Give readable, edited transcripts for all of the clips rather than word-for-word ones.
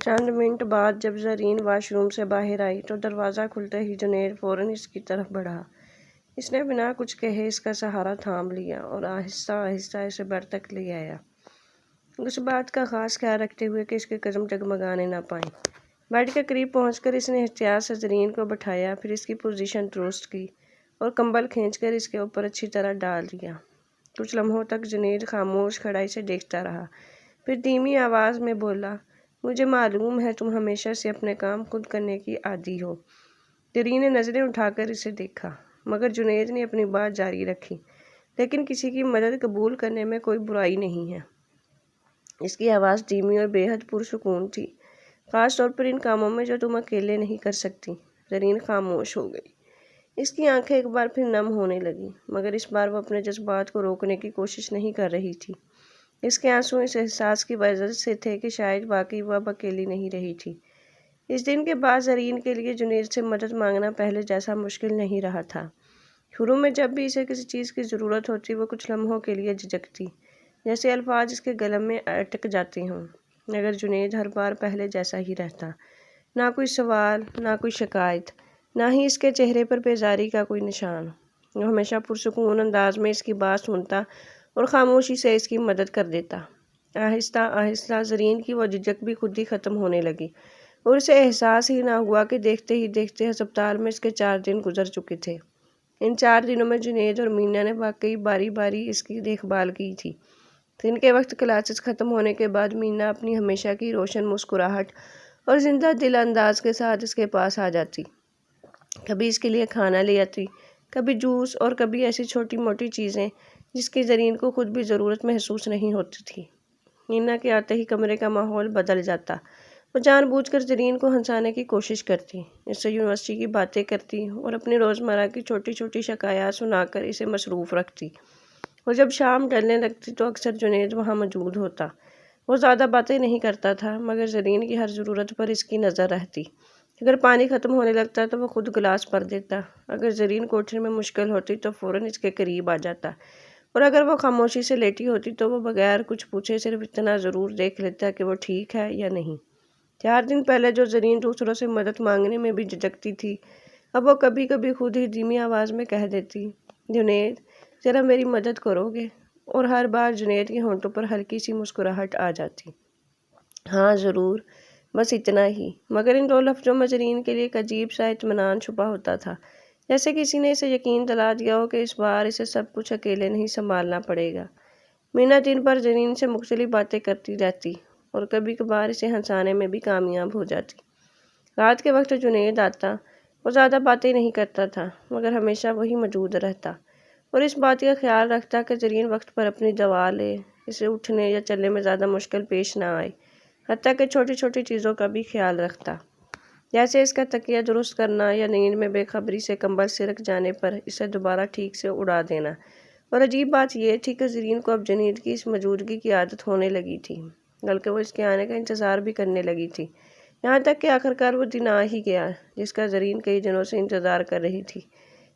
چند منٹ بعد جب زرین واش روم سے باہر آئی تو دروازہ کھلتے ہی جنید فوراً اس کی طرف بڑھا۔ اس نے بنا کچھ کہے اس کا سہارا تھام لیا اور آہستہ آہستہ اسے بر تک لے آیا، اس بات کا خاص خیال رکھتے ہوئے کہ اس کے قدم ڈگمگانے نہ پائیں۔ بیڈ کے قریب پہنچ کر اس نے احتیاط سے زرین کو بٹھایا، پھر اس کی پوزیشن درست کی اور کمبل کھینچ کر اس کے اوپر اچھی طرح ڈال دیا۔ کچھ لمحوں تک جنید خاموش کھڑا اسے دیکھتا رہا، پھر دھیمی آواز میں بولا، مجھے معلوم ہے تم ہمیشہ سے اپنے کام خود کرنے کی عادی ہو۔ زرین نے نظریں اٹھا کر اسے دیکھا، مگر جنید نے اپنی بات جاری رکھی، لیکن کسی کی مدد قبول کرنے میں کوئی برائی نہیں ہے۔ اس کی آواز دھیمی اور بے حد پرسکون تھی، خاص طور پر ان کاموں میں جو تم اکیلے نہیں کر سکتی۔ زرین خاموش ہو گئی، اس کی آنکھیں ایک بار پھر نم ہونے لگیں، مگر اس بار وہ اپنے جذبات کو روکنے کی کوشش نہیں کر رہی تھی۔ اس کے آنسو اس احساس کی وجہ سے تھے کہ شاید واقعی وہ اب اکیلی نہیں رہی تھی۔ اس دن کے بعد زرین کے لیے جنید سے مدد مانگنا پہلے جیسا مشکل نہیں رہا تھا۔ شروع میں جب بھی اسے کسی چیز کی ضرورت ہوتی وہ کچھ لمحوں کے لیے جھجکتی، جیسے الفاظ اس کے گلے میں اٹک جاتے ہوں، مگر جنید ہر بار پہلے جیسا ہی رہتا۔ نہ کوئی سوال، نہ کوئی شکایت، نہ ہی اس کے چہرے پر بیزاری کا کوئی نشان۔ وہ ہمیشہ پرسکون انداز میں اس کی بات سنتا اور خاموشی سے اس کی مدد کر دیتا۔ آہستہ آہستہ زرین کی وہ جھجک بھی خود ہی ختم ہونے لگی اور اسے احساس ہی نہ ہوا کہ دیکھتے ہی دیکھتے ہسپتال میں اس کے 4 دن گزر چکے تھے۔ ان 4 دنوں میں جنید اور مینا نے واقعی باری باری اس کی دیکھ بھال کی تھی۔ دن کے وقت کلاسز ختم ہونے کے بعد مینا اپنی ہمیشہ کی روشن مسکراہٹ اور زندہ دل انداز کے ساتھ اس کے پاس آ جاتی۔ کبھی اس کے لیے کھانا لے آتی، کبھی جوس اور کبھی ایسی چھوٹی موٹی چیزیں جس کی زرین کو خود بھی ضرورت محسوس نہیں ہوتی تھی۔ مینا کے آتے ہی کمرے کا ماحول بدل جاتا۔ وہ جان بوجھ کر زرین کو ہنسانے کی کوشش کرتی، اس سے یونیورسٹی کی باتیں کرتی اور اپنی روزمرہ کی چھوٹی چھوٹی شکایات سنا کر اسے مصروف رکھتی۔ اور جب شام ڈھلنے لگتی تو اکثر جنید وہاں موجود ہوتا۔ وہ زیادہ باتیں نہیں کرتا تھا، مگر زرین کی ہر ضرورت پر اس کی نظر رہتی۔ اگر پانی ختم ہونے لگتا تو وہ خود گلاس بھر دیتا، اگر زرین کو اٹھنے میں مشکل ہوتی تو فوراً اس کے قریب آ جاتا، اور اگر وہ خاموشی سے لیٹی ہوتی تو وہ بغیر کچھ پوچھے صرف اتنا ضرور دیکھ لیتا کہ وہ ٹھیک ہے یا نہیں۔ 4 دن پہلے جو زرین دوسروں سے مدد مانگنے میں بھی جھجکتی تھی، اب وہ کبھی کبھی خود ہی دھیمی آواز میں کہہ دیتی، جنید ذرا میری مدد کرو گے؟ اور ہر بار جنید کے ہونٹوں پر ہلکی سی مسکراہٹ آ جاتی۔ ہاں ضرور، بس اتنا ہی۔ مگر ان 2 لفظوں میں زرین کے لیے ایک عجیب سا اطمینان چھپا ہوتا تھا، جیسے کسی نے اسے یقین دلا دیا ہو کہ اس بار اسے سب کچھ اکیلے نہیں سنبھالنا پڑے گا۔ مینا دن بھر زرین سے مختلف باتیں کرتی رہتی اور کبھی کبھار اسے ہنسانے میں بھی کامیاب ہو جاتی۔ رات کے وقت جنید آتا، وہ زیادہ باتیں نہیں کرتا تھا، مگر ہمیشہ وہی موجود رہتا اور اس بات کا خیال رکھتا کہ زرین وقت پر اپنی دوا لے، اسے اٹھنے یا چلنے میں زیادہ مشکل پیش نہ آئے، حتیٰ کہ چھوٹی چھوٹی چیزوں کا بھی خیال رکھتا، جیسے اس کا تکیہ درست کرنا یا نیند میں بے خبری سے کمبل سرک جانے پر اسے دوبارہ ٹھیک سے اڑا دینا۔ اور عجیب بات یہ تھی کہ زرین کو اب جنید کی اس موجودگی کی عادت ہونے لگی تھی، بلکہ وہ اس کے آنے کا انتظار بھی کرنے لگی تھی، یہاں تک کہ آخرکار وہ دن آ ہی گیا جس کا زرین کئی دنوں سے انتظار کر رہی تھی۔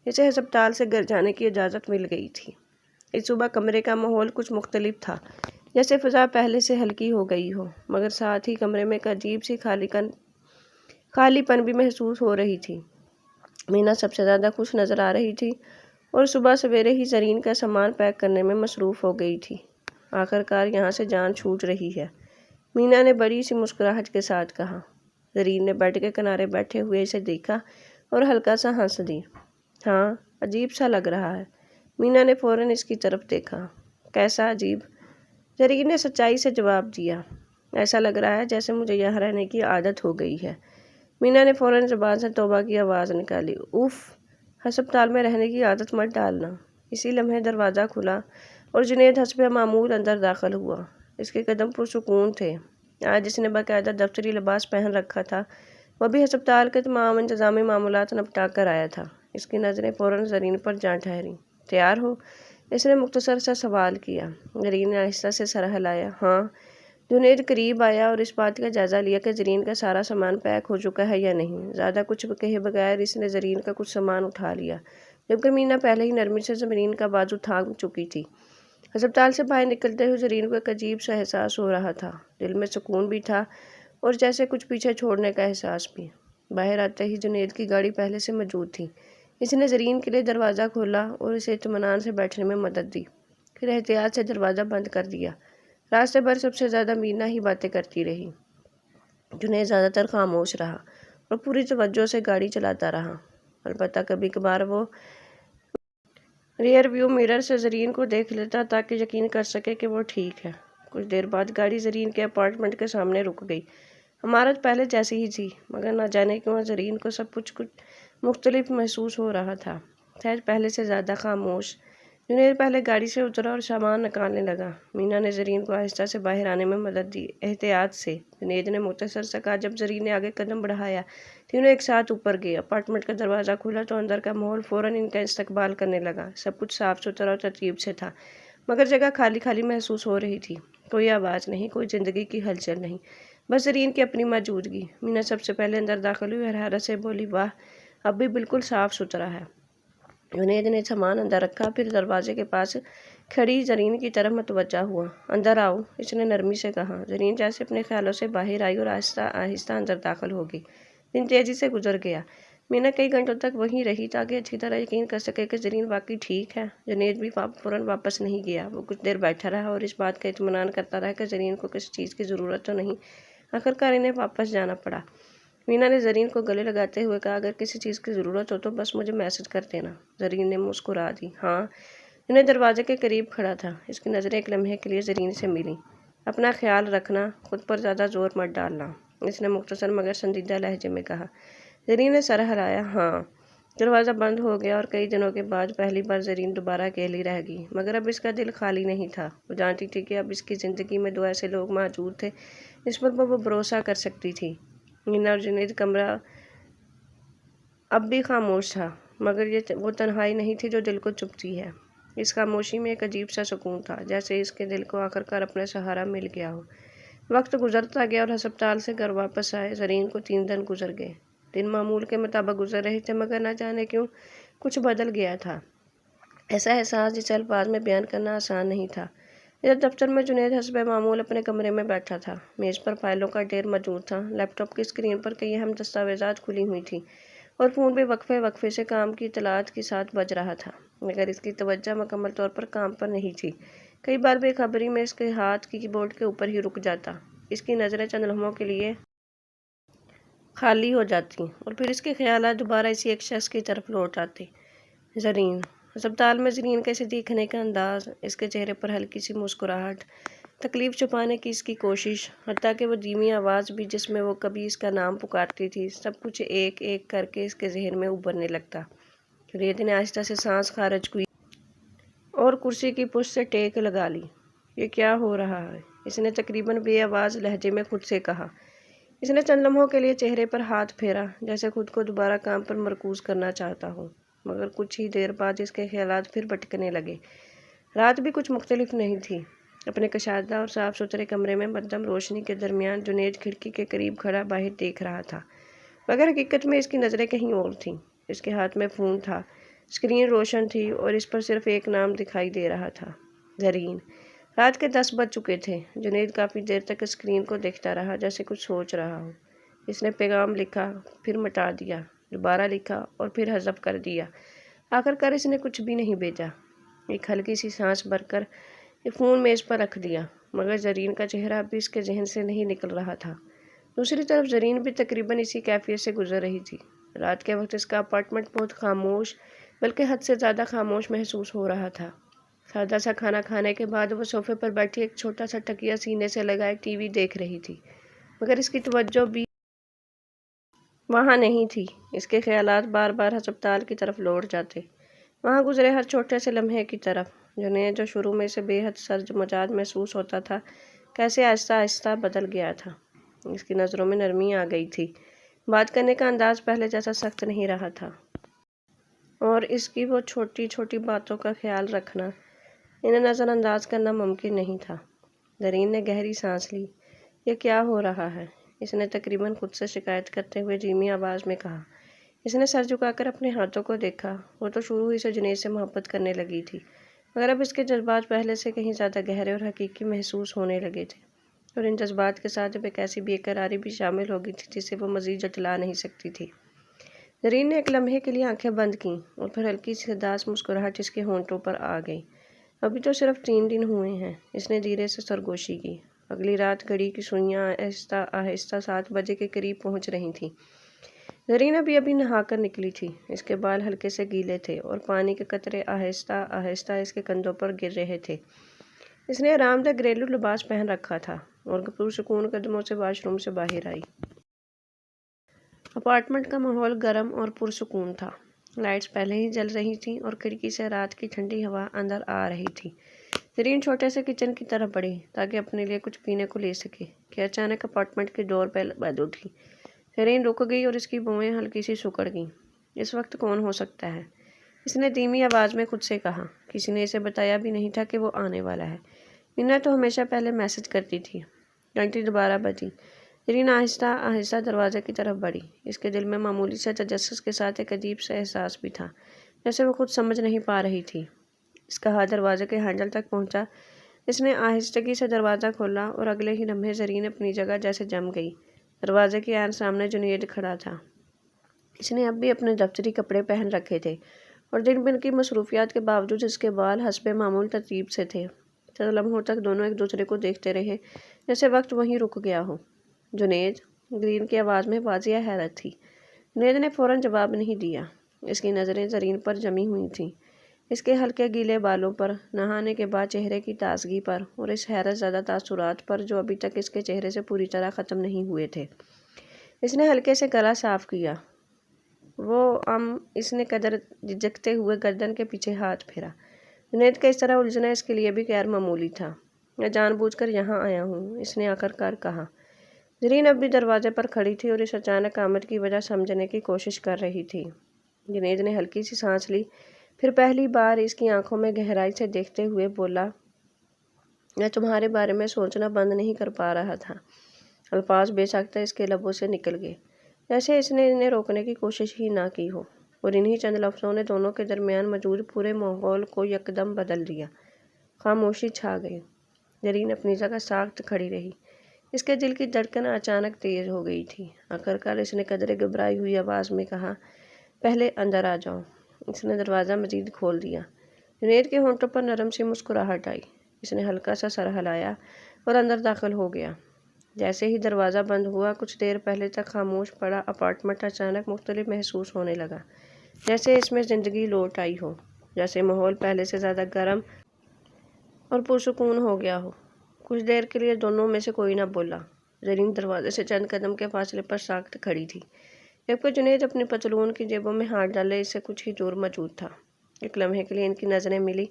اسے ہسپتال سے گھر جانے کی اجازت مل گئی تھی۔ اس صبح کمرے کا ماحول کچھ مختلف تھا، جیسے فضا پہلے سے ہلکی ہو گئی ہو، مگر ساتھ ہی کمرے میں ایک عجیب سی خالی پن بھی محسوس ہو رہی تھی۔ مینا سب سے زیادہ خوش نظر آ رہی تھی اور صبح سویرے ہی زرین کا سامان پیک کرنے میں مصروف ہو گئی تھی۔ آخرکار یہاں سے جان چھوٹ رہی ہے، مینا نے بڑی سی مسکراہٹ کے ساتھ کہا۔ زرین نے بیڈ کے کنارے بیٹھے ہوئے اسے دیکھا اور ہلکا سا ہنس دی۔ ہاں، عجیب سا لگ رہا ہے۔ مینا نے فوراً اس کی طرف دیکھا۔ کیسا عجیب؟ زرین نے سچائی سے جواب دیا، ایسا لگ رہا ہے جیسے مجھے یہاں رہنے کی عادت ہو گئی ہے۔ مینا نے فوراً زبان سے توبہ کی آواز نکالی، اف، ہسپتال میں رہنے کی عادت مت ڈالنا۔ اسی لمحے دروازہ کھلا اور جنید حسب معمول اندر داخل ہوا۔ اس کے قدم پرسکون تھے، آج اس نے باقاعدہ دفتری لباس پہن رکھا تھا، وہ بھی ہسپتال کے تمام انتظامی معاملات نپٹا کر آیا تھا۔ اس کی نظریں فوراً زرین پر جا ٹھہریں۔ تیار ہو؟ اس نے مختصر سا سوال کیا۔ زرین نے آہستہ سے سر ہلایا، ہاں۔ جنید قریب آیا اور اس بات کا جائزہ لیا کہ زرین کا سارا سامان پیک ہو چکا ہے یا نہیں۔ زیادہ کچھ کہے بغیر اس نے زرین کا کچھ سامان اٹھا لیا، جبکہ مینا پہلے ہی نرمی سے زرین کا بازو تھام چکی تھی۔ ہسپتال سے باہر نکلتے ہوئے زرین کو ایک عجیب سا احساس ہو رہا تھا، دل میں سکون بھی تھا اور جیسے کچھ پیچھے چھوڑنے کا احساس بھی۔ باہر آتے ہی جنید کی گاڑی پہلے سے موجود تھی۔ اس نے زرین کے لیے دروازہ کھولا اور اسے اطمینان سے بیٹھنے میں مدد دی، پھر احتیاط سے دروازہ بند کر دیا۔ راستے بھر سب سے زیادہ مینا ہی باتیں کرتی رہی۔ جنید زیادہ تر خاموش رہا اور پوری توجہ سے گاڑی چلاتا رہا۔ البتہ کبھی کبھار وہ ریئر ویو مرر سے زرین کو دیکھ لیتا تاکہ یقین کر سکے کہ وہ ٹھیک ہے۔ کچھ دیر بعد گاڑی زرین کے اپارٹمنٹ کے سامنے رک گئی۔ عمارت پہلے جیسی ہی تھی، مگر نہ جانے کیوں زرین کو سب کچھ مختلف محسوس ہو رہا تھا، شاید پہلے سے زیادہ خاموش۔ جنید پہلے گاڑی سے اترا اور سامان نکالنے لگا۔ مینا نے زرین کو آہستہ سے باہر آنے میں مدد دی، احتیاط سے۔ جنید نے مختصر سا کہا۔ جب زرین نے آگے قدم بڑھایا، تینوں ایک ساتھ اوپر گئے۔ اپارٹمنٹ کا دروازہ کھلا تو اندر کا ماحول فوراً ان کا استقبال کرنے لگا۔ سب کچھ صاف ستھرا اور ترتیب سے تھا، مگر جگہ خالی خالی محسوس ہو رہی تھی۔ کوئی آواز نہیں، کوئی زندگی کی ہلچل نہیں، بس زرین کی اپنی موجودگی۔ مینا سب سے پہلے اندر داخل ہوئی اور حیرت سے بولی، واہ، اب بھی بالکل صاف ستھرا ہے۔ جنید نے سامان اندر رکھا، پھر دروازے کے پاس کھڑی زرین کی طرف متوجہ ہوا۔ اندر آؤ، اس نے نرمی سے کہا۔ زرین جیسے اپنے خیالوں سے باہر آئی اور آہستہ آہستہ اندر داخل ہو گئی۔ دن تیزی سے گزر گیا۔ مینا کئی گھنٹوں تک وہیں رہی تاکہ اچھی طرح یقین کر سکے کہ زرین واقعی ٹھیک ہے۔ جنید بھی فوراً واپس نہیں گیا۔ وہ کچھ دیر بیٹھا رہا اور اس بات کا اطمینان کرتا رہا کہ زرین کو کسی چیز کی ضرورت تو نہیں۔ آخرکار انہیں واپس جانا پڑا۔ مینا نے زرین کو گلے لگاتے ہوئے کہا، اگر کسی چیز کی ضرورت ہو تو بس مجھے میسج کر دینا۔ زرین نے مسکرا دی، ہاں۔ جنید دروازے کے قریب کھڑا تھا۔ اس کی نظریں ایک لمحے کے لیے زرین سے ملیں۔ اپنا خیال رکھنا، خود پر زیادہ زور مت ڈالنا، اس نے مختصر مگر سنجیدہ لہجے میں کہا۔ زرین نے سر ہلایا، ہاں۔ دروازہ بند ہو گیا اور کئی دنوں کے بعد پہلی بار زرین دوبارہ اکیلی رہ گئی، مگر اب اس کا دل خالی نہیں تھا۔ وہ جانتی تھی کہ اب اس کی زندگی میں دو ایسے لوگ موجود تھے جس پر وہ بھروسہ کر سکتی تھی۔ مینا اور جنید کمرہ اب بھی خاموش تھا، مگر یہ وہ تنہائی نہیں تھی جو دل کو چبھتی ہے۔ اس خاموشی میں ایک عجیب سا سکون تھا، جیسے اس کے دل کو آخرکار اپنا سہارا مل گیا ہو۔ وقت گزرتا گیا اور ہسپتال سے گھر واپس آئے زرین کو 3 دن گزر گئے۔ دن معمول کے مطابق گزر رہے تھے، مگر نہ جانے کیوں کچھ بدل گیا تھا۔ ایسا احساس جسے الفاظ میں بیان کرنا آسان نہیں تھا۔ ادھر دفتر میں جنید حسب معمول اپنے کمرے میں بیٹھا تھا۔ میز پر فائلوں کا ڈھیر موجود تھا۔ لیپ ٹاپ کی اسکرین پر کئی اہم دستاویزات کھلی ہوئی تھیں اور فون بھی وقفے وقفے سے کام کی اطلاعات کے ساتھ بج رہا تھا، مگر اس کی توجہ مکمل طور پر کام پر نہیں تھی۔ کئی بار بے خبری میں اس کے ہاتھ کی بورڈ کے اوپر ہی رک جاتا، اس کی نظریں چند لمحوں کے لیے خالی ہو جاتی اور پھر اس کے خیالات دوبارہ اسی ایک شخص کی طرف لوٹ آتے، زرین۔ ہسپتال میں زرین کا اسے دیکھنے کا انداز، اس کے چہرے پر ہلکی سی مسکراہٹ، تکلیف چھپانے کی اس کی کوشش، حتیٰ کہ وہ دھیمی آواز بھی جس میں وہ کبھی اس کا نام پکارتی تھی، سب کچھ ایک ایک کر کے اس کے ذہن میں ابھرنے لگتا۔ جنید نے آہستہ سے سانس خارج کی اور کرسی کی پشت سے ٹیک لگا لی۔ یہ کیا ہو رہا ہے؟ اس نے تقریباً بے آواز لہجے میں خود سے کہا۔ اس نے چند لمحوں کے لیے چہرے پر ہاتھ پھیرا، جیسے خود کو دوبارہ کام پر مرکوز کرنا چاہتا ہو، مگر کچھ ہی دیر بعد اس کے خیالات پھر بھٹکنے لگے۔ رات بھی کچھ مختلف نہیں تھی۔ اپنے کشادہ اور صاف ستھرے کمرے میں مدھم روشنی کے درمیان جنید کھڑکی کے قریب کھڑا باہر دیکھ رہا تھا، مگر حقیقت میں اس کی نظریں کہیں اور تھیں۔ اس کے ہاتھ میں فون تھا، اسکرین روشن تھی اور اس پر صرف ایک نام دکھائی دے رہا تھا، زرین۔ رات کے 10 بج چکے تھے۔ جنید کافی دیر تک اسکرین کو دیکھتا رہا، جیسے کچھ سوچ رہا ہو۔ اس نے پیغام لکھا، پھر مٹا دیا، دوبارہ لکھا اور پھر حذف کر دیا۔ آخرکار اس نے کچھ بھی نہیں بھیجا۔ ایک ہلکی سی سانس بھر کر فون میز پر رکھ دیا، مگر زرین کا چہرہ اب بھی اس کے ذہن سے نہیں نکل رہا تھا۔ دوسری طرف زرین بھی تقریباً اسی کیفیت سے گزر رہی تھی۔ رات کے وقت اس کا اپارٹمنٹ بہت خاموش، بلکہ حد سے زیادہ خاموش محسوس ہو رہا تھا۔ سادہ سا کھانا کھانے کے بعد وہ صوفے پر بیٹھی ایک چھوٹا سا تکیہ سینے سے لگائے ٹی وی دیکھ رہی تھی، مگر اس کی توجہ بھی وہاں نہیں تھی۔ اس کے خیالات بار بار ہسپتال کی طرف لوٹ جاتے، وہاں گزرے ہر چھوٹے سے لمحے کی طرف۔ جنید، جو شروع میں سے بے حد سرد مزاج محسوس ہوتا تھا، کیسے آہستہ آہستہ بدل گیا تھا۔ اس کی نظروں میں نرمی آ گئی تھی، بات کرنے کا انداز پہلے جیسا سخت نہیں رہا تھا، اور اس کی وہ چھوٹی چھوٹی باتوں کا خیال رکھنا، انہیں نظر انداز کرنا ممکن نہیں تھا۔ زرین نے گہری سانس لی۔ یہ کیا ہو رہا ہے؟ اس نے تقریباً خود سے شکایت کرتے ہوئے دھیمی آواز میں کہا۔ اس نے سر جھکا کر اپنے ہاتھوں کو دیکھا۔ وہ تو شروع ہی سے جنید سے محبت کرنے لگی تھی، مگر اب اس کے جذبات پہلے سے کہیں زیادہ گہرے اور حقیقی محسوس ہونے لگے تھے۔ اور ان جذبات کے ساتھ اب ایک ایسی بے قراری بھی شامل ہو گئی تھی جسے وہ مزید جٹلا نہیں سکتی تھی۔ زرین نے ایک لمحے کے لیے آنکھیں بند کیں اور پھر ہلکی سی اداس مسکراہٹ اس کے ہونٹوں پر آ گئی۔ ابھی تو صرف 3 دن ہوئے ہیں، اس نے دھیرے سے سرگوشی کی۔ اگلی رات گھڑی کی سوئیاں آہستہ آہستہ 7 بجے کے قریب پہنچ رہی تھیں۔ زرین ابھی نہا کر نکلی تھی، اس کے بال ہلکے سے گیلے تھے اور پانی کے قطرے آہستہ آہستہ اس کے کندھوں پر گر رہے تھے۔ اس نے آرام دہ گھریلو لباس پہن رکھا تھا اور پرسکون قدموں سے واش روم سے باہر آئی۔ اپارٹمنٹ کا ماحول گرم اور پرسکون تھا۔ لائٹس پہلے ہی جل رہی تھیں اور کھڑکی سے رات کی ٹھنڈی ہوا اندر آ رہی تھی۔ زرین چھوٹے سے کچن کی طرف بڑھی تاکہ اپنے لیے کچھ پینے کو لے سکے کہ اچانک اپارٹمنٹ کی ڈور بیل بج اٹھی۔ زرین رک گئی اور اس کی بوئیں ہلکی سی سکڑ گئیں۔ اس وقت کون ہو سکتا ہے؟ اس نے دھیمی آواز میں خود سے کہا۔ کسی نے اسے بتایا بھی نہیں تھا کہ وہ آنے والا ہے۔ مینا تو ہمیشہ پہلے میسج کرتی تھی۔ گھنٹی دوبارہ بجی۔ زرین آہستہ آہستہ دروازے کی طرف بڑھی۔ اس کے دل میں معمولی سے تجسس کے ساتھ ایک عجیب سا احساس بھی تھا جیسے وہ خود سمجھ نہیں پا رہی تھی۔ اس کا ہاتھ دروازے کے ہینڈل تک پہنچا۔ اس نے آہستگی سے دروازہ کھولا اور اگلے ہی لمحے زرین اپنی جگہ جیسے جم گئی۔ دروازے کے عین سامنے جنید کھڑا تھا۔ اس نے اب بھی اپنے دفتری کپڑے پہن رکھے تھے اور دن بھر کی مصروفیات کے باوجود اس کے بال حسب معمول ترتیب سے تھے۔ چند لمحوں تک دونوں ایک دوسرے کو دیکھتے رہے جیسے وقت وہیں رک گیا ہو۔ جنید، گرین کی آواز میں واضح حیرت تھی۔ جنید نے فوراً جواب نہیں دیا۔ اس کی نظریں زرین پر جمی ہوئی تھیں، اس کے ہلکے گیلے بالوں پر، نہانے کے بعد چہرے کی تازگی پر اور اس حیرت زدہ تاثرات پر جو ابھی تک اس کے چہرے سے پوری طرح ختم نہیں ہوئے تھے۔ اس نے ہلکے سے گلا صاف کیا۔ اس نے قدر جھجکتے ہوئے گردن کے پیچھے ہاتھ پھیرا۔ جنید کا اس طرح الجھنا اس کے لیے بھی غیر معمولی تھا۔ میں جان بوجھ کر یہاں آیا ہوں، اس نے آخرکار کہا۔ زرین اب بھی دروازے پر کھڑی تھی اور اس اچانک آمد کی وجہ سمجھنے کی کوشش کر رہی تھی۔ جنید نے ہلکی سی سانس لی، پھر پہلی بار اس کی آنکھوں میں گہرائی سے دیکھتے ہوئے بولا، میں تمہارے بارے میں سوچنا بند نہیں کر پا رہا تھا۔ الفاظ بے ساختہ اس کے لبوں سے نکل گئے، جیسے اس نے انہیں روکنے کی کوشش ہی نہ کی ہو، اور انہی چند لفظوں نے دونوں کے درمیان موجود پورے ماحول کو یکدم بدل دیا۔ خاموشی چھا گئی۔ زرین اپنی جگہ ساکت کھڑی رہی۔ اس کے دل کی دھڑکن اچانک تیز ہو گئی تھی۔ آخرکار اس نے قدرے گھبرائی ہوئی آواز میں کہا، پہلے اندر آ جاؤ۔ اس نے دروازہ مزید کھول دیا۔ جنید کے ہونٹوں پر نرم سی مسکراہٹ آئی۔ اس نے ہلکا سا سر ہلایا اور اندر داخل ہو گیا۔ جیسے ہی دروازہ بند ہوا، کچھ دیر پہلے تک خاموش پڑا اپارٹمنٹ اچانک مختلف محسوس ہونے لگا، جیسے اس میں زندگی لوٹ آئی ہو، جیسے ماحول پہلے سے زیادہ گرم اور پرسکون ہو گیا ہو۔ کچھ دیر کے لیے دونوں میں سے کوئی نہ بولا۔ زرین دروازے سے چند قدم کے فاصلے پر ساکت کھڑی تھی، جبکہ جنید اپنی پتلون کی جیبوں میں ہاتھ ڈالے اس سے کچھ ہی دور موجود تھا۔ ایک لمحے کے لیے ان کی نظریں ملی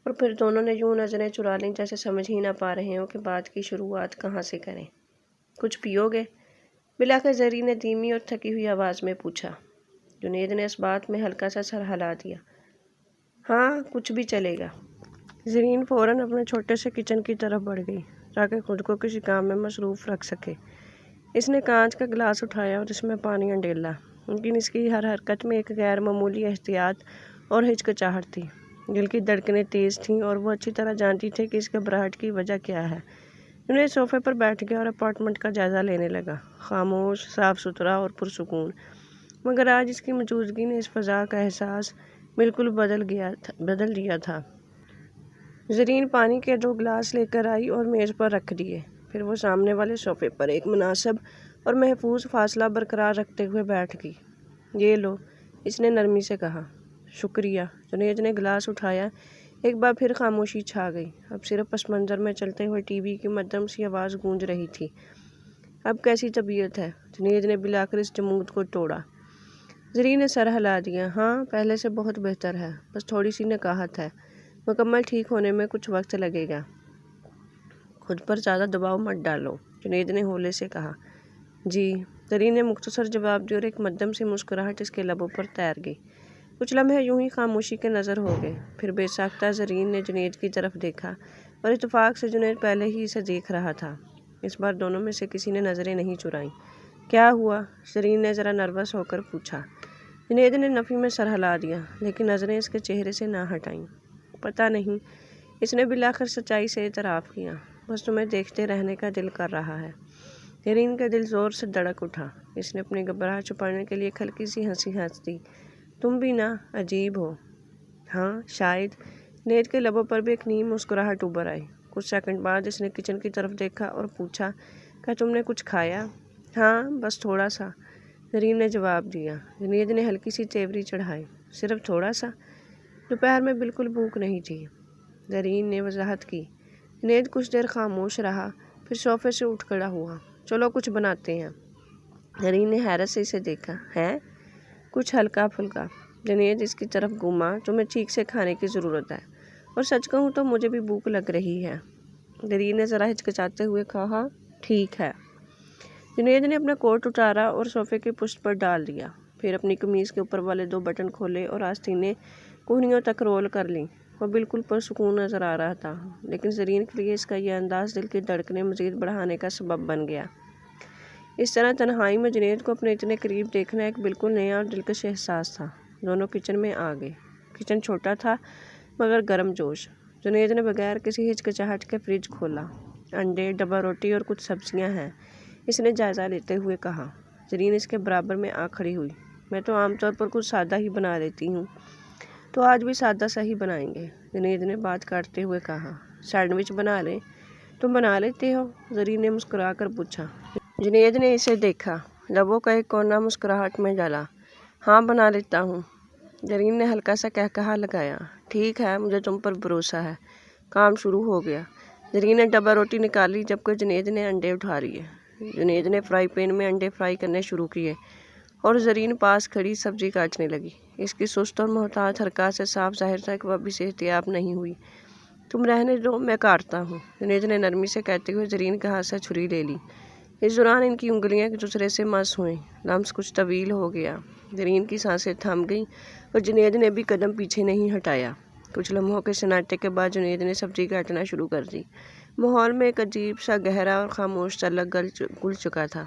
اور پھر دونوں نے یوں نظریں چرا لیں جیسے سمجھ ہی نہ پا رہے ہوں کہ بات کی شروعات کہاں سے کریں۔ کچھ پیو گے؟ بلاخر زرین نے دھیمی اور تھکی ہوئی آواز میں پوچھا۔ جنید نے اس بات میں ہلکا سا سر ہلا دیا۔ ہاں، کچھ بھی چلے گا۔ زرین فوراً اپنے چھوٹے سے کچن کی طرف بڑھ گئی تاکہ خود کو کسی کام میں مصروف رکھ سکے۔ اس نے کانچ کا گلاس اٹھایا اور اس میں پانی انڈیلا، لیکن اس کی ہر حرکت میں ایک غیر معمولی احتیاط اور ہچکچاہٹ تھی۔ دل کی دھڑکنیں تیز تھیں اور وہ اچھی طرح جانتی تھی کہ اس گھبراہٹ کی وجہ کیا ہے۔ جنید صوفے پر بیٹھ گیا اور اپارٹمنٹ کا جائزہ لینے لگا، خاموش، صاف ستھرا اور پرسکون، مگر آج اس کی موجودگی نے اس فضا کا احساس بالکل بدل دیا تھا۔ زرین پانی کے 2 گلاس لے کر آئی اور میز پر رکھ دیے۔ پھر وہ سامنے والے صوفے پر ایک مناسب اور محفوظ فاصلہ برقرار رکھتے ہوئے بیٹھ گئی۔ یہ لو، اس نے نرمی سے کہا۔ شکریہ۔ جنید نے گلاس اٹھایا۔ ایک بار پھر خاموشی چھا گئی۔ اب صرف پس منظر میں چلتے ہوئے ٹی وی کی مدھم سی آواز گونج رہی تھی۔ اب کیسی طبیعت ہے؟ جنید نے بالآخر اس جمود کو توڑا۔ زرین نے سر ہلا دیا۔ ہاں، پہلے سے بہت بہتر ہے، بس تھوڑی سی نکاہت ہے، مکمل ٹھیک ہونے میں کچھ وقت لگے گا۔ خود پر زیادہ دباؤ مت ڈالو، جنید نے ہولے سے کہا۔ جی، زرین نے مختصر جواب دیا اور ایک مدھم سی مسکراہٹ اس کے لبوں پر تیر گئی۔ کچھ لمحے یوں ہی خاموشی کے نظر ہو گئے، پھر بے ساختہ زرین نے جنید کی طرف دیکھا اور اتفاق سے جنید پہلے ہی اسے دیکھ رہا تھا۔ اس بار دونوں میں سے کسی نے نظریں نہیں چرائیں۔ کیا ہوا؟ زرین نے ذرا نروس ہو کر پوچھا۔ جنید نے نفی میں سر ہلا دیا، لیکن نظریں اس کے چہرے سے نہ ہٹائیں۔ پتہ نہیں، اس نے بالآخر سچائی سے اعتراف کیا۔ بس تمہیں دیکھتے رہنے کا دل کر رہا ہے۔ زرین کا دل زور سے دھڑک اٹھا۔ اس نے اپنی گھبراہٹ چھپانے کے لیے ایک ہلکی سی ہنسی ہنس دی۔ تم بھی نا عجیب ہو۔ ہاں شاید۔ جنید کے لبوں پر بھی ایک نیم مسکراہٹ ابھر آئی۔ کچھ سیکنڈ بعد اس نے کچن کی طرف دیکھا اور پوچھا، کیا تم نے کچھ کھایا؟ ہاں بس تھوڑا سا، زرین نے جواب دیا۔ جنید نے ہلکی سی تیوری چڑھائی۔ صرف تھوڑا سا؟ دوپہر میں بالکل بھوک نہیں تھی، زرین نے وضاحت کی۔ جنید کچھ دیر خاموش رہا، پھر صوفے سے اٹھ کھڑا ہوا۔ چلو کچھ بناتے ہیں۔ زرین نے حیرت سے اسے دیکھا۔ ہے؟ کچھ ہلکا پھلکا۔ جنید اس کی طرف گھوما۔ تمہیں ٹھیک سے کھانے کی ضرورت ہے، اور سچ کہوں تو مجھے بھی بھوک لگ رہی ہے۔ زرین نے ذرا ہچکچاتے ہوئے کہا، ٹھیک ہے۔ جنید نے اپنا کوٹ اتارا اور صوفے کی پشت پر ڈال دیا، پھر اپنی قمیض کے اوپر والے 2 بٹن کھولے اور آستینیں کہنیوں تک رول کر لیں۔ وہ بالکل پرسکون نظر آ رہا تھا، لیکن زرین کے لیے اس کا یہ انداز دل کی دھڑکنیں مزید بڑھانے کا سبب بن گیا۔ اس طرح تنہائی میں جنید کو اپنے اتنے قریب دیکھنا ایک بالکل نیا اور دلکش احساس تھا۔ دونوں کچن میں آ گئے۔ کچن چھوٹا تھا مگر گرم جوش۔ جنید نے بغیر کسی ہچکچاہٹ کے فریج کھولا۔ انڈے، ڈبہ روٹی اور کچھ سبزیاں ہیں، اس نے جائزہ لیتے ہوئے کہا۔ زرین اس کے برابر میں آ کھڑی ہوئی۔ میں تو عام طور پر کچھ سادہ ہی بنا لیتی ہوں، تو آج بھی سادہ سا ہی بنائیں گے، جنید نے بات کاٹتے ہوئے کہا۔ سینڈوچ بنا لیں؟ تم بنا لیتے ہو؟ زرین نے مسکرا کر پوچھا۔ جنید نے اسے دیکھا۔ لبوں کا ایک کونا مسکراہٹ میں ڈالا۔ ہاں بنا لیتا ہوں۔ زرین نے ہلکا سا قہقہا لگایا۔ ٹھیک ہے، مجھے تم پر بھروسہ ہے۔ کام شروع ہو گیا۔ زرین نے ڈبہ روٹی نکالی جبکہ جنید نے انڈے اٹھا لیے۔ جنید نے فرائی پین میں انڈے فرائی کرنے شروع کیے اور زرین پاس کھڑی سبزی کاٹنے لگی۔ اس کی سست اور محتاط حرکات سے صاف ظاہر تھا کہ وہ ابھی صحتیاب نہیں ہوئی۔ تم رہنے دو، میں کاٹتا ہوں، جنید نے نرمی سے کہتے ہوئے زرین کے ہاتھ سے چھری لے لی۔ اس دوران ان کی انگلیاں ایک دوسرے سے مس ہوئیں۔ لمس کچھ طویل ہو گیا۔ زرین کی سانسیں تھم گئیں اور جنید نے بھی قدم پیچھے نہیں ہٹایا۔ کچھ لمحوں کے سناٹے کے بعد جنید نے سبزی کاٹنا شروع کر دی۔ ماحول میں ایک عجیب سا گہرا اور خاموش تعلق گھل چکا تھا۔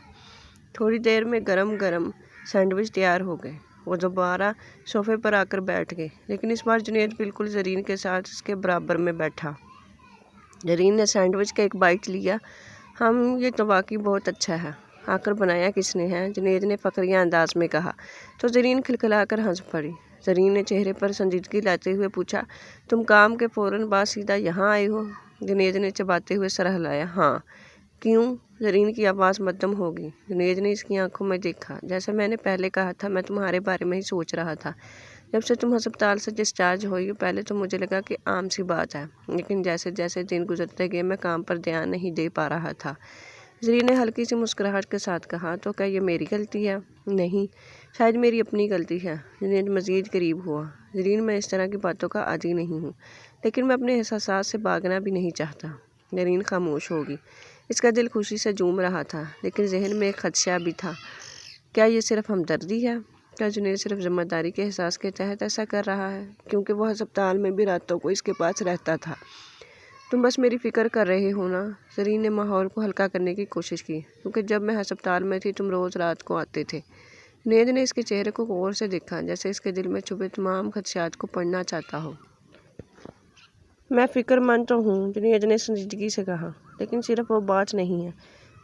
تھوڑی دیر میں گرم گرم سینڈوچ تیار ہو گئے۔ وہ دوبارہ صوفے پر آ کر بیٹھ گئے، لیکن اس بار جنید بالکل زرین کے ساتھ اس کے برابر میں بیٹھا۔ زرین نے سینڈوچ کا ایک بائٹ لیا۔ یہ تو واقعی بہت اچھا ہے۔ آخر بنایا کس نے ہے؟ جنید نے فخریہ انداز میں کہا تو زرین کھلکھلا کر ہنس پڑی۔ زرین نے چہرے پر سنجیدگی لاتے ہوئے پوچھا، تم کام کے فوراً بعد سیدھا یہاں آئے ہو؟ جنید نے چباتے ہوئے سر ہلایا۔ ہاں۔ کیوں؟ زرین کی آواز مدھم ہو گئی۔ جنید نے اس کی آنکھوں میں دیکھا۔ جیسے میں نے پہلے کہا تھا، میں تمہارے بارے میں ہی سوچ رہا تھا۔ جب سے تم ہسپتال سے ڈسچارج ہوئی پہلے تو مجھے لگا کہ عام سی بات ہے، لیکن جیسے جیسے دن گزرتے گئے میں کام پر دھیان نہیں دے پا رہا تھا۔ زرین نے ہلکی سی مسکراہٹ کے ساتھ کہا، تو کیا یہ میری غلطی ہے؟ نہیں، شاید میری اپنی غلطی ہے۔ جنید مزید قریب ہوا۔ زرین، میں اس طرح کی باتوں کا عادی نہیں ہوں، لیکن میں اپنے احساسات سے بھاگنا بھی نہیں چاہتا۔ زرین خاموش ہوگی۔ اس کا دل خوشی سے جھوم رہا تھا، لیکن ذہن میں ایک خدشہ بھی تھا۔ کیا یہ صرف ہمدردی ہے؟ کیا جنید صرف ذمہ داری کے احساس کے تحت ایسا کر رہا ہے؟ کیونکہ وہ ہسپتال میں بھی راتوں کو اس کے پاس رہتا تھا۔ تم بس میری فکر کر رہے ہو نا؟ زرین نے ماحول کو ہلکا کرنے کی کوشش کی۔ کیونکہ جب میں ہسپتال میں تھی تم روز رات کو آتے تھے۔ جنید نے اس کے چہرے کو غور سے دیکھا، جیسے اس کے دل میں چھپے تمام خدشات کو پڑھنا چاہتا ہو۔ میں فکر مند تو ہوں، جنید نے سنجیدگی سے کہا، لیکن صرف وہ بات نہیں ہے۔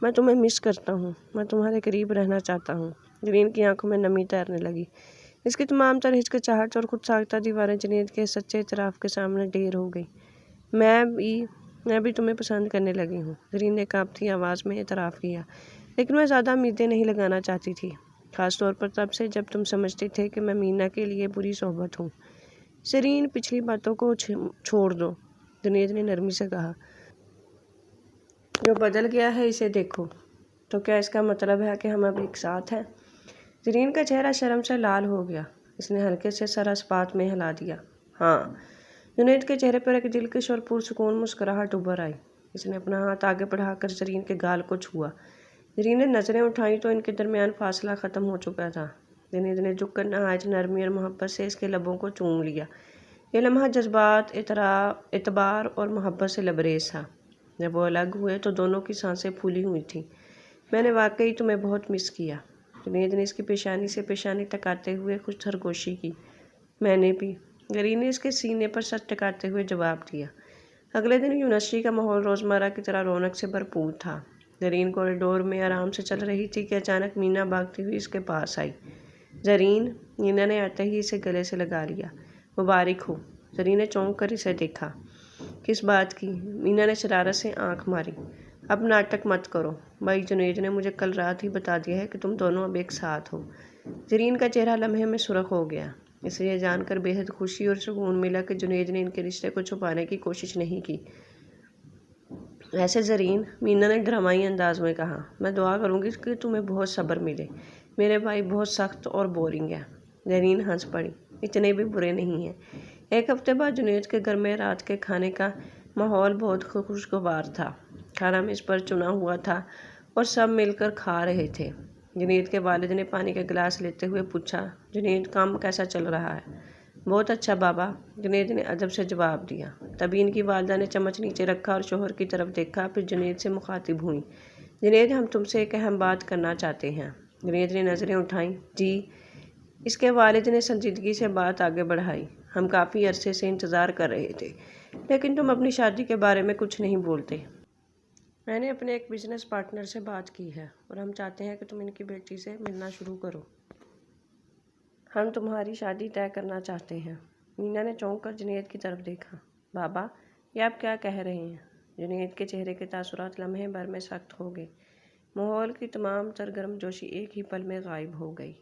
میں تمہیں مس کرتا ہوں، میں تمہارے قریب رہنا چاہتا ہوں۔ زرین کی آنکھوں میں نمی تیرنے لگی۔ اس کی تمام تر ہچکچاہٹ اور خود ساختہ دیواریں جنید کے سچے اعتراف کے سامنے ڈھیر ہو گئی۔ میں بھی تمہیں پسند کرنے لگی ہوں، زرین نے کانپتی آواز میں اعتراف کیا، لیکن میں زیادہ امیدیں نہیں لگانا چاہتی تھی، خاص طور پر تب سے جب تم سمجھتے تھے کہ میں مینا کے لیے بری صحبت ہوں۔ زرین، پچھلی باتوں کو چھوڑ دو، جنید نے نرمی سے کہا۔ جو بدل گیا ہے اسے دیکھو۔ تو کیا اس کا مطلب ہے کہ ہم اب ایک ساتھ ہیں؟ زرین کا چہرہ شرم سے لال ہو گیا۔ اس نے ہلکے سے سر اسپات میں ہلا دیا۔ ہاں۔ جنید کے چہرے پر ایک دلکش اور پرسکون مسکراہٹ ابھر آئی۔ اس نے اپنا ہاتھ آگے بڑھا کر زرین کے گال کو چھوا۔ زرین نے نظریں اٹھائیں تو ان کے درمیان فاصلہ ختم ہو چکا تھا۔ جنید نے جھک کر نہایت نرمی اور محبت سے اس کے لبوں کو چوم لیا۔ یہ لمحہ جذبات، اعتبار اور محبت سے لبریز تھا۔ جب وہ الگ ہوئے تو دونوں کی سانسیں پھولی ہوئی تھیں۔ میں نے واقعی تمہیں بہت مس کیا۔ جنید نے اس کی پیشانی سے پیشانی ٹکاتے ہوئے کچھ سرگوشی کی۔ میں نے بھی، زرین نے اس کے سینے پر سر ٹکاتے ہوئے جواب دیا۔ اگلے دن یونیورسٹی کا ماحول روزمرہ کی طرح رونق سے بھرپور تھا۔ زرین کوریڈور میں آرام سے چل رہی تھی کہ اچانک مینا بھاگتی ہوئی اس کے پاس آئی۔ زرین، مینا نے آتے ہی اسے گلے سے لگا لیا۔ مبارک ہو۔ زرین نے چونک کر اسے دیکھا۔ کس بات کی؟ مینا نے شرارت سے آنکھ ماری۔ اب ناٹک مت کرو، بھائی جنید نے مجھے کل رات ہی بتا دیا ہے کہ تم دونوں اب ایک ساتھ ہو۔ زرین کا چہرہ لمحے میں سرخ ہو گیا۔ اسے یہ جان کر بے حد خوشی اور سکون ملا کہ جنید نے ان کے رشتے کو چھپانے کی کوشش نہیں کی۔ ایسے زرین، مینا نے ڈرامائی انداز میں کہا، میں دعا کروں گی کہ تمہیں بہت صبر ملے۔ میرے بھائی بہت سخت اور بورنگ ہے۔ زرین ہنس پڑی۔ اتنے بھی برے نہیں ہیں۔ ایک ہفتے بعد جنید کے گھر میں رات کے کھانے کا ماحول بہت خوشگوار تھا۔ کھانا میز پر چنا ہوا تھا اور سب مل کر کھا رہے تھے۔ جنید کے والد نے پانی کا گلاس لیتے ہوئے پوچھا، جنید کام کیسا چل رہا ہے؟ بہت اچھا بابا، جنید نے ادب سے جواب دیا۔ تبھی ان کی والدہ نے چمچ نیچے رکھا اور شوہر کی طرف دیکھا، پھر جنید سے مخاطب ہوئیں، جنید ہم تم سے ایک اہم بات کرنا چاہتے ہیں۔ جنید نے نظریں اٹھائیں۔ جی؟ اس کے والد نے سنجیدگی سے بات آگے بڑھائی، ہم کافی عرصے سے انتظار کر رہے تھے، لیکن تم اپنی شادی کے بارے میں کچھ نہیں بولتے۔ میں نے اپنے ایک بزنس پارٹنر سے بات کی ہے اور ہم چاہتے ہیں کہ تم ان کی بیٹی سے ملنا شروع کرو۔ ہم تمہاری شادی طے کرنا چاہتے ہیں۔ مینا نے چونک کر جنید کی طرف دیکھا۔ بابا، یہ آپ کیا کہہ رہے ہیں؟ جنید کے چہرے کے تاثرات لمحے بھر میں سخت ہو گئے۔ ماحول کی تمام تر گرم جوشی ایک ہی پل میں غائب ہو گئی۔